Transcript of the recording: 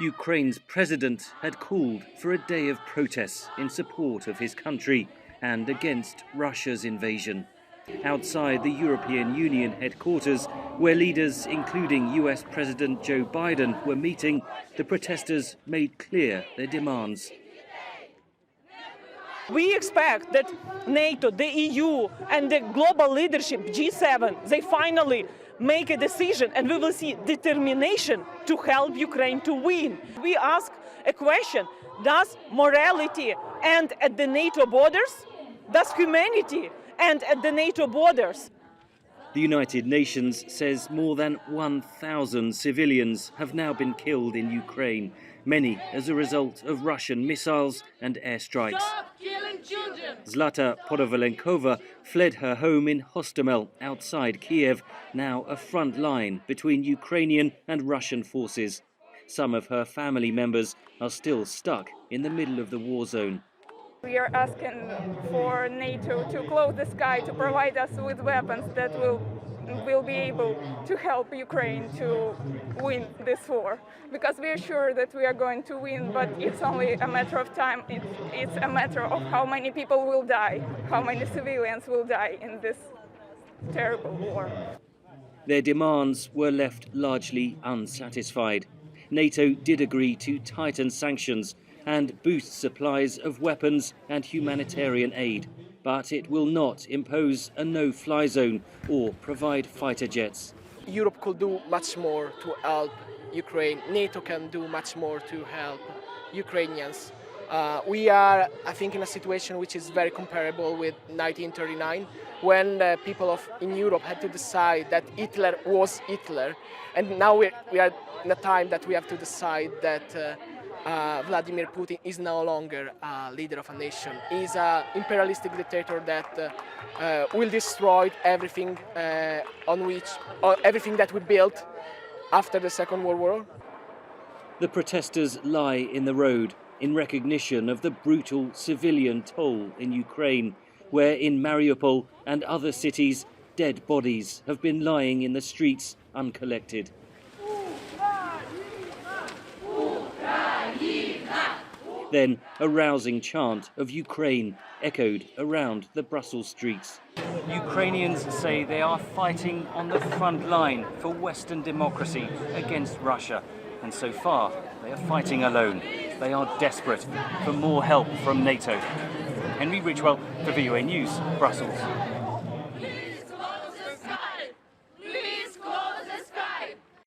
Ukraine's president had called for a day of protests in support of his country and against Russia's invasion. Outside the European Union headquarters, where leaders including US President Joe Biden were meeting, the protesters made clear their demands. We expect that NATO, the EU and the global leadership, G7, they finally make a decision and we will see determination to help Ukraine to win. We ask a question: does morality end at the NATO borders? Does humanity end at the NATO borders? The United Nations says more than 1,000 civilians have now been killed in Ukraine, many as a result of Russian missiles and airstrikes. Zlata Podovalenkova fled her home in Hostomel outside Kiev, now a front line between Ukrainian and Russian forces. Some of her family members are still stuck in the middle of the war zone. We are asking for NATO to close the sky, to provide us with weapons that will be able to help Ukraine to win this war. Because we are sure that we are going to win, but it's only a matter of time. It's a matter of how many people will die, how many civilians will die in this terrible war. Their demands were left largely unsatisfied. NATO did agree to tighten sanctions and boost supplies of weapons and humanitarian aid, but it will not impose a no-fly zone or provide fighter jets. Europe could do much more to help Ukraine. NATO can do much more to help Ukrainians. We are, I think, in a situation which is very comparable with 1939, when people in Europe had to decide that Hitler was Hitler, and now we are in a time that we have to decide that Vladimir Putin is no longer a leader of a nation. He's an imperialistic dictator that will destroy everything everything that we built after the Second World War. The protesters lie in the road in recognition of the brutal civilian toll in Ukraine, where in Mariupol and other cities, dead bodies have been lying in the streets uncollected. Then a rousing chant of Ukraine echoed around the Brussels streets. Ukrainians say they are fighting on the front line for Western democracy against Russia. And so far, they are fighting alone. They are desperate for more help from NATO. Henry Ridgwell for VOA News, Brussels.